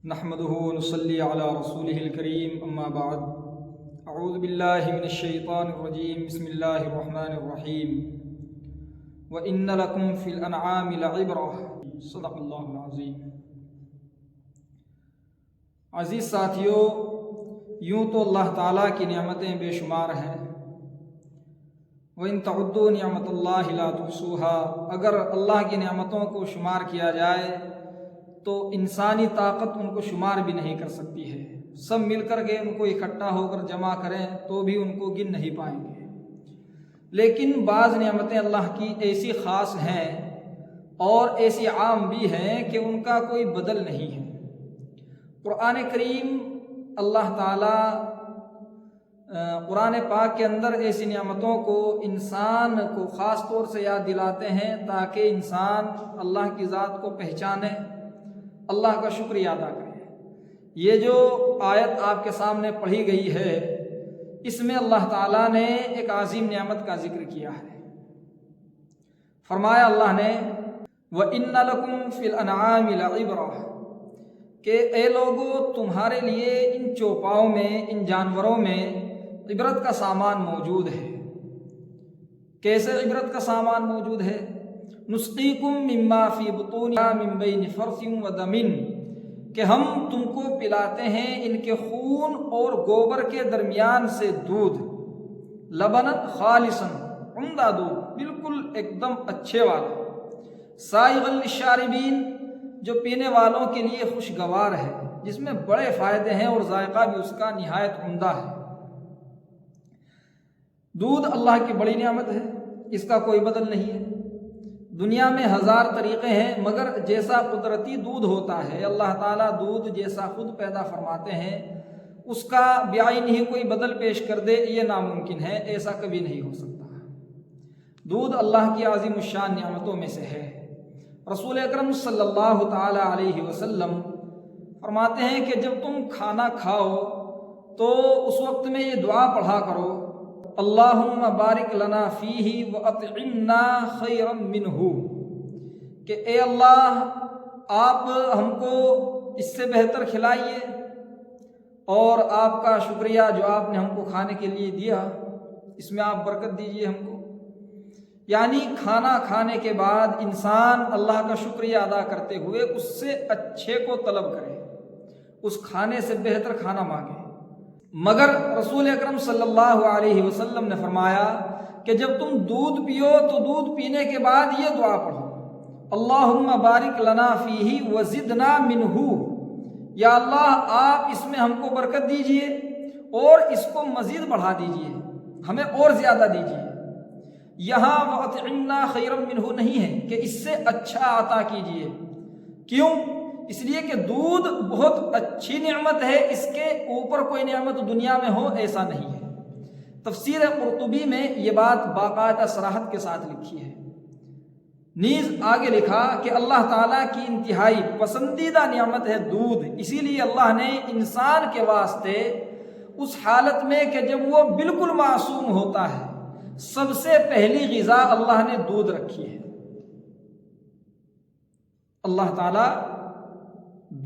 نحمده ونصلي على رسوله الكريم اما بعد اعوذ باللہ من الشیطان الرجیم بسم اللہ الرحمن الرحیم وَإِنَّ لَكُمْ فِي الْأَنْعَامِ لَعِبْرَةً صدق اللہ العظیم۔ عزیز ساتھیو، یوں تو اللہ تعالیٰ کی نعمتیں بے شمار ہیں، وَإِن تَعُدُّوا نِعْمَتَ اللَّهِ لَا تُحْصُوهَا، اگر اللہ کی نعمتوں کو شمار کیا جائے تو انسانی طاقت ان کو شمار بھی نہیں کر سکتی ہے۔ سب مل کر کے ان کو اکٹھا ہو کر جمع کریں تو بھی ان کو گن نہیں پائیں گے۔ لیکن بعض نعمتیں اللہ کی ایسی خاص ہیں اور ایسی عام بھی ہیں کہ ان کا کوئی بدل نہیں ہے۔ قرآن کریم اللہ تعالیٰ قرآن پاک کے اندر ایسی نعمتوں کو انسان کو خاص طور سے یاد دلاتے ہیں تاکہ انسان اللہ کی ذات کو پہچانے، اللہ کا شکریہ ادا کرے۔ یہ جو آیت آپ کے سامنے پڑھی گئی ہے، اس میں اللہ تعالیٰ نے ایک عظیم نعمت کا ذکر کیا ہے۔ فرمایا اللہ نے وَإِنَّ لَكُمْ فِي الْأَنْعَامِ لَعِبْرَةً، کہ اے لوگو تمہارے لیے ان چوپاؤں میں، ان جانوروں میں عبرت کا سامان موجود ہے۔ کیسے عبرت کا سامان موجود ہے؟ نسقیکم مما فی بطونہا من بین فرث ودم، کہ ہم تم کو پلاتے ہیں ان کے خون اور گوبر کے درمیان سے دودھ، لبنا خالصا، عمدہ دودھ، بالکل ایک دم اچھے والا، سائغا للشاربین، جو پینے والوں کے لیے خوشگوار ہے، جس میں بڑے فائدے ہیں اور ذائقہ بھی اس کا نہایت عمدہ ہے۔ دودھ اللہ کی بڑی نعمت ہے، اس کا کوئی بدل نہیں ہے۔ دنیا میں ہزار طریقے ہیں، مگر جیسا قدرتی دودھ ہوتا ہے، اللہ تعالیٰ دودھ جیسا خود پیدا فرماتے ہیں، اس کا بعین ہی کوئی بدل پیش کر دے، یہ ناممکن ہے، ایسا کبھی نہیں ہو سکتا۔ دودھ اللہ کی عظیم الشان نعمتوں میں سے ہے۔ رسول اکرم صلی اللہ تعالی علیہ وسلم فرماتے ہیں کہ جب تم کھانا کھاؤ تو اس وقت میں یہ دعا پڑھا کرو، اللہم بارک لنا فیہ واطعمنا خیرا منہ، کہ اے اللہ آپ ہم کو اس سے بہتر کھلائیے اور آپ کا شکریہ جو آپ نے ہم کو کھانے کے لیے دیا، اس میں آپ برکت دیجئے ہم کو۔ یعنی کھانا کھانے کے بعد انسان اللہ کا شکریہ ادا کرتے ہوئے اس سے اچھے کو طلب کرے، اس کھانے سے بہتر کھانا مانگے۔ مگر رسول اکرم صلی اللہ علیہ وسلم نے فرمایا کہ جب تم دودھ پیو تو دودھ پینے کے بعد یہ دعا پڑھو، اللہم بارک لنا فیہ وزدنا منہ، یا اللہ آپ اس میں ہم کو برکت دیجئے اور اس کو مزید بڑھا دیجئے، ہمیں اور زیادہ دیجئے۔ یہاں وَأَطْعِمْنَا خَيْرًا مِّنْهُ نہیں ہے کہ اس سے اچھا عطا کیجئے۔ کیوں؟ اس لیے کہ دودھ بہت اچھی نعمت ہے، اس کے اوپر کوئی نعمت دنیا میں ہو ایسا نہیں ہے۔ تفسیر قرطبی میں یہ بات باقاعدہ صراحت کے ساتھ لکھی ہے۔ نیز آگے لکھا کہ اللہ تعالیٰ کی انتہائی پسندیدہ نعمت ہے دودھ، اسی لیے اللہ نے انسان کے واسطے اس حالت میں کہ جب وہ بالکل معصوم ہوتا ہے، سب سے پہلی غذا اللہ نے دودھ رکھی ہے۔ اللہ تعالیٰ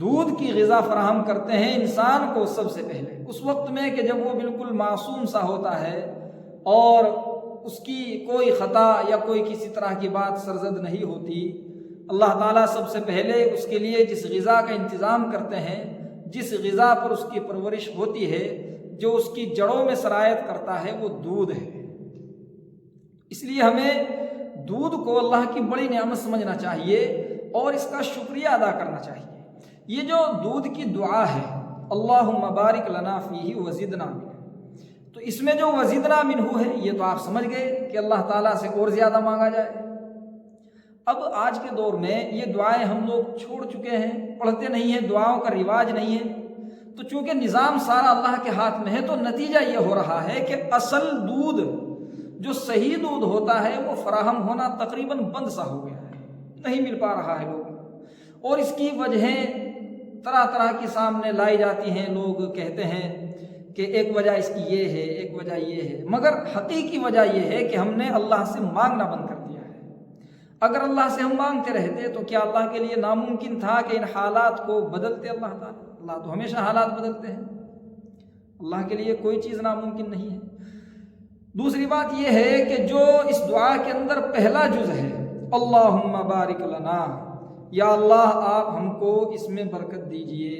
دودھ کی غذا فراہم کرتے ہیں انسان کو سب سے پہلے، اس وقت میں کہ جب وہ بالکل معصوم سا ہوتا ہے اور اس کی کوئی خطا یا کوئی کسی طرح کی بات سرزد نہیں ہوتی، اللہ تعالیٰ سب سے پہلے اس کے لیے جس غذا کا انتظام کرتے ہیں، جس غذا پر اس کی پرورش ہوتی ہے، جو اس کی جڑوں میں سرایت کرتا ہے، وہ دودھ ہے۔ اس لیے ہمیں دودھ کو اللہ کی بڑی نعمت سمجھنا چاہیے اور اس کا شکریہ ادا کرنا چاہیے۔ یہ جو دودھ کی دعا ہے، اللہم بارک لنا فیہ وزدنا منہ، تو اس میں جو وزدنا منہ ہے، یہ تو آپ سمجھ گئے کہ اللہ تعالیٰ سے اور زیادہ مانگا جائے۔ اب آج کے دور میں یہ دعائیں ہم لوگ چھوڑ چکے ہیں، پڑھتے نہیں ہیں، دعاؤں کا رواج نہیں ہے، تو چونکہ نظام سارا اللہ کے ہاتھ میں ہے تو نتیجہ یہ ہو رہا ہے کہ اصل دودھ جو صحیح دودھ ہوتا ہے وہ فراہم ہونا تقریباً بند سا ہو گیا ہے، نہیں مل پا رہا ہے لوگ، اور اس کی وجہیں طرح طرح کی سامنے لائی جاتی ہیں۔ لوگ کہتے ہیں کہ ایک وجہ اس کی یہ ہے، ایک وجہ یہ ہے، مگر حقیقی وجہ یہ ہے کہ ہم نے اللہ سے مانگنا بند کر دیا ہے۔ اگر اللہ سے ہم مانگتے رہتے تو کیا اللہ کے لیے ناممکن تھا کہ ان حالات کو بدلتے اللہ تعالیٰ؟ اللہ تو ہمیشہ حالات بدلتے ہیں، اللہ کے لیے کوئی چیز ناممکن نہیں ہے۔ دوسری بات یہ ہے کہ جو اس دعا کے اندر پہلا جز ہے اللہم بارک لنا، یا اللہ آپ ہم کو اس میں برکت دیجئے،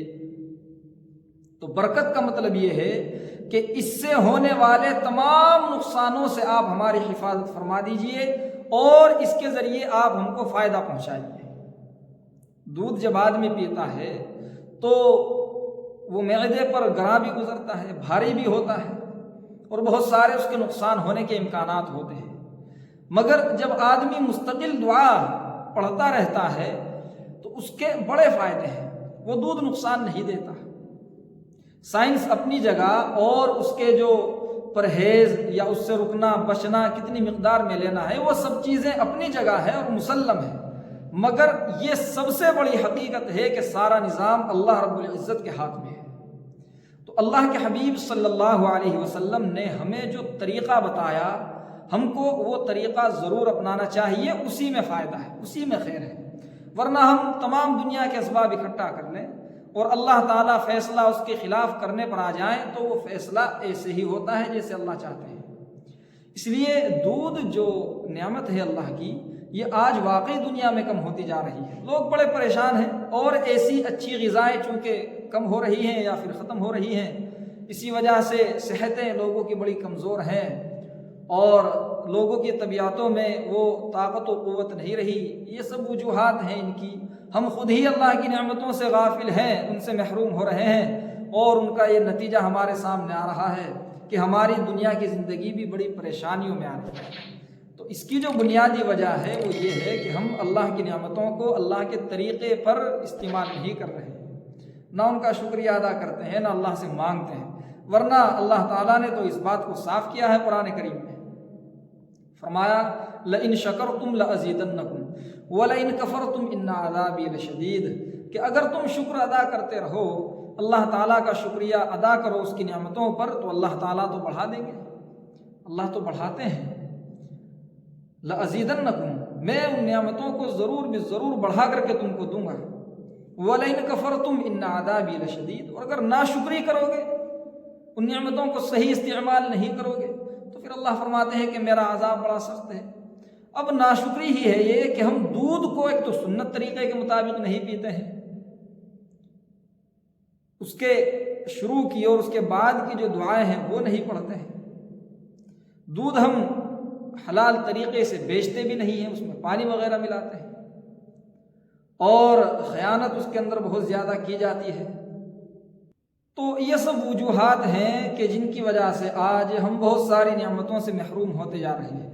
تو برکت کا مطلب یہ ہے کہ اس سے ہونے والے تمام نقصانوں سے آپ ہماری حفاظت فرما دیجئے اور اس کے ذریعے آپ ہم کو فائدہ پہنچائیے۔ دودھ جب آدمی پیتا ہے تو وہ معدے پر گراں بھی گزرتا ہے، بھاری بھی ہوتا ہے اور بہت سارے اس کے نقصان ہونے کے امکانات ہوتے ہیں، مگر جب آدمی مستقل دعا پڑھتا رہتا ہے تو اس کے بڑے فائدے ہیں۔ وہ دودھ نقصان نہیں دیتا۔ سائنس اپنی جگہ اور اس کے جو پرہیز یا اس سے رکنا بچنا کتنی مقدار میں لینا ہے وہ سب چیزیں اپنی جگہ ہے اور مسلم ہے، مگر یہ سب سے بڑی حقیقت ہے کہ سارا نظام اللہ رب العزت کے ہاتھ میں ہے۔ تو اللہ کے حبیب صلی اللہ علیہ وسلم نے ہمیں جو طریقہ بتایا ہم کو وہ طریقہ ضرور اپنانا چاہیے، اسی میں فائدہ ہے، اسی میں خیر ہے، ورنہ ہم تمام دنیا کے اسباب اکٹھا کر لیں اور اللہ تعالیٰ فیصلہ اس کے خلاف کرنے پر آ جائیں تو وہ فیصلہ ایسے ہی ہوتا ہے جیسے اللہ چاہتے ہیں۔ اس لیے دودھ جو نعمت ہے اللہ کی، یہ آج واقعی دنیا میں کم ہوتی جا رہی ہے، لوگ بڑے پریشان ہیں، اور ایسی اچھی غذائیں چونکہ کم ہو رہی ہیں یا پھر ختم ہو رہی ہیں، اسی وجہ سے صحتیں لوگوں کی بڑی کمزور ہیں اور لوگوں کی طبیعتوں میں وہ طاقت و قوت نہیں رہی۔ یہ سب وجوہات ہیں ان کی، ہم خود ہی اللہ کی نعمتوں سے غافل ہیں، ان سے محروم ہو رہے ہیں، اور ان کا یہ نتیجہ ہمارے سامنے آ رہا ہے کہ ہماری دنیا کی زندگی بھی بڑی پریشانیوں میں آ رہی ہے۔ تو اس کی جو بنیادی وجہ ہے وہ یہ ہے کہ ہم اللہ کی نعمتوں کو اللہ کے طریقے پر استعمال نہیں کر رہے، نہ ان کا شکریہ ادا کرتے ہیں، نہ اللہ سے مانگتے ہیں، ورنہ اللہ تعالیٰ نے تو اس بات کو صاف کیا ہے قرآن کریم میں، فرمایا لَإِن شَكَرْتُمْ لَأَزِيدَنَّكُمْ وَلَإِن كَفَرْتُمْ إِنَّ عَذَابِي لَشَدِيدٌ، کہ اگر تم شکر ادا کرتے رہو، اللہ تعالیٰ کا شکریہ ادا کرو اس کی نعمتوں پر، تو اللہ تعالیٰ تو بڑھا دیں گے، اللہ تو بڑھاتے ہیں۔ لَأَزِيدَنَّكُمْ، میں ان نعمتوں کو ضرور بھی ضرور بڑھا کر کے تم کو دوں گا، وَلَئِن كَفَرْتُمْ إِنَّ عَذَابِي لَشَدِيدٌ، اور اگر ناشکری کرو گے، ان نعمتوں کو صحیح استعمال نہیں کرو گے، تو پھر اللہ فرماتے ہیں کہ میرا عذاب بڑا سخت ہے۔ اب ناشکری ہی ہے یہ کہ ہم دودھ کو ایک تو سنت طریقے کے مطابق نہیں پیتے ہیں، اس کے شروع کی اور اس کے بعد کی جو دعائیں ہیں وہ نہیں پڑھتے ہیں، دودھ ہم حلال طریقے سے بیچتے بھی نہیں ہیں، اس میں پانی وغیرہ ملاتے ہیں، اور خیانت اس کے اندر بہت زیادہ کی جاتی ہے۔ تو یہ سب وجوہات ہیں کہ جن کی وجہ سے آج ہم بہت ساری نعمتوں سے محروم ہوتے جا رہے ہیں۔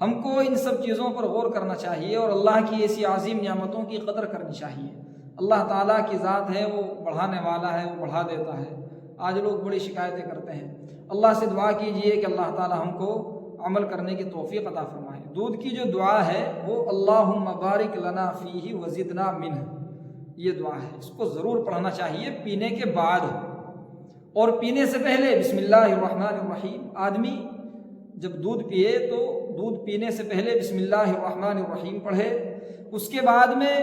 ہم کو ان سب چیزوں پر غور کرنا چاہیے اور اللہ کی ایسی عظیم نعمتوں کی قدر کرنی چاہیے۔ اللہ تعالیٰ کی ذات ہے، وہ بڑھانے والا ہے، وہ بڑھا دیتا ہے۔ آج لوگ بڑی شکایتیں کرتے ہیں، اللہ سے دعا کیجئے کہ اللہ تعالیٰ ہم کو عمل کرنے کی توفیق عطا فرمائے۔ دودھ کی جو دعا ہے وہ اللہم بارک لنا فیہ وزدنا منہ، یہ دعا ہے، اس کو ضرور پڑھنا چاہیے پینے کے بعد، اور پینے سے پہلے بسم اللہ الرحمن الرحیم۔ آدمی جب دودھ پیے تو دودھ پینے سے پہلے بسم اللہ الرحمن الرحیم پڑھے، اس کے بعد میں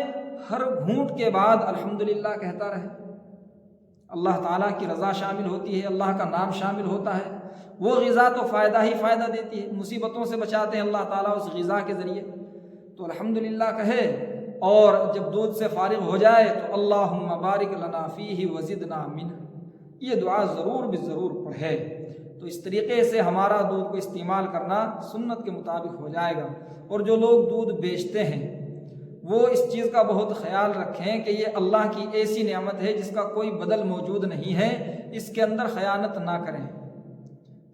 ہر گھونٹ کے بعد الحمدللہ کہتا رہے۔ اللہ تعالیٰ کی رضا شامل ہوتی ہے، اللہ کا نام شامل ہوتا ہے، وہ غذا تو فائدہ ہی فائدہ دیتی ہے، مصیبتوں سے بچاتے ہیں اللہ تعالیٰ اس غذا کے ذریعے، تو الحمدللہ کہے، اور جب دودھ سے فارغ ہو جائے تو اللہم بارک لنا فیہ وزدنا منہ، یہ دعا ضرور بھی ضرور پڑھے۔ تو اس طریقے سے ہمارا دودھ کو استعمال کرنا سنت کے مطابق ہو جائے گا۔ اور جو لوگ دودھ بیچتے ہیں وہ اس چیز کا بہت خیال رکھیں کہ یہ اللہ کی ایسی نعمت ہے جس کا کوئی بدل موجود نہیں ہے، اس کے اندر خیانت نہ کریں،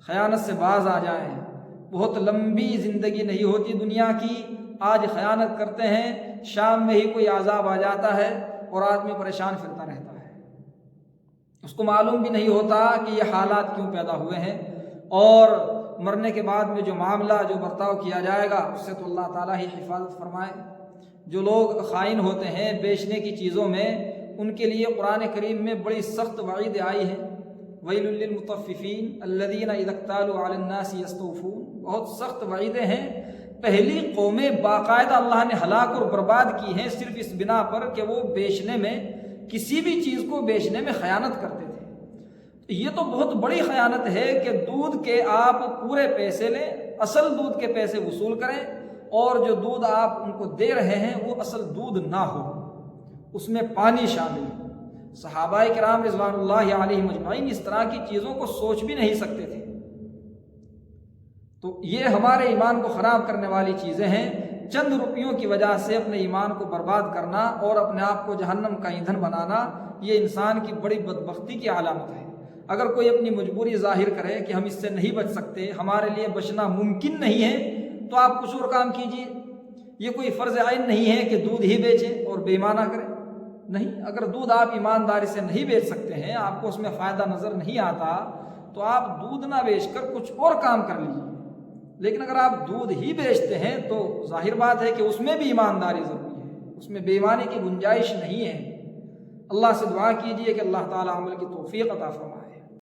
خیانت سے باز آ جائیں۔ بہت لمبی زندگی نہیں ہوتی دنیا کی، آج خیانت کرتے ہیں، شام میں ہی کوئی عذاب آ جاتا ہے اور آدمی پریشان پھرتا رہتا ہے، اس کو معلوم بھی نہیں ہوتا کہ یہ حالات کیوں پیدا ہوئے ہیں، اور مرنے کے بعد میں جو معاملہ جو برتاؤ کیا جائے گا اس سے تو اللہ تعالیٰ ہی حفاظت فرمائے۔ جو لوگ خائن ہوتے ہیں بیچنے کی چیزوں میں، ان کے لیے قرآن کریم میں بڑی سخت وعید آئی ہے، ویل للمطففین الذین اذا اکتالوا علی الناس یستوفون، بہت سخت وعیدیں ہیں پہلی قومیں باقاعدہ اللہ نے ہلاک اور برباد کی ہیں صرف اس بنا پر کہ وہ بیچنے میں، کسی بھی چیز کو بیچنے میں خیانت کرتے تھے۔ یہ تو بہت بڑی خیانت ہے کہ دودھ کے آپ پورے پیسے لیں، اصل دودھ کے پیسے وصول کریں، اور جو دودھ آپ ان کو دے رہے ہیں وہ اصل دودھ نہ ہو، اس میں پانی شامل ہو۔ صحابہ کرام رضوان اللہ علیہم اجمعین اس طرح کی چیزوں کو سوچ بھی نہیں سکتے تھے۔ تو یہ ہمارے ایمان کو خراب کرنے والی چیزیں ہیں۔ چند روپیوں کی وجہ سے اپنے ایمان کو برباد کرنا اور اپنے آپ کو جہنم کا ایندھن بنانا، یہ انسان کی بڑی بدبختی کی علامت ہے۔ اگر کوئی اپنی مجبوری ظاہر کرے کہ ہم اس سے نہیں بچ سکتے، ہمارے لیے بچنا ممکن نہیں ہے، تو آپ کچھ اور کام کیجیے۔ یہ کوئی فرض عین نہیں ہے کہ دودھ ہی بیچیں اور بے ایمانہ کریں، نہیں۔ اگر دودھ آپ ایمانداری سے نہیں بیچ سکتے ہیں، آپ کو اس میں فائدہ نظر نہیں آتا، تو آپ دودھ نہ بیچ کر کچھ اور کام کر لیجیے۔ لیکن اگر آپ دودھ ہی بیچتے ہیں تو ظاہر بات ہے کہ اس میں بھی ایمانداری ضروری ہے، اس میں بے ایمانی کی گنجائش نہیں ہے۔ اللہ سے دعا کیجیے کہ اللہ تعالی عمل کی توفیق عطا فرمائے۔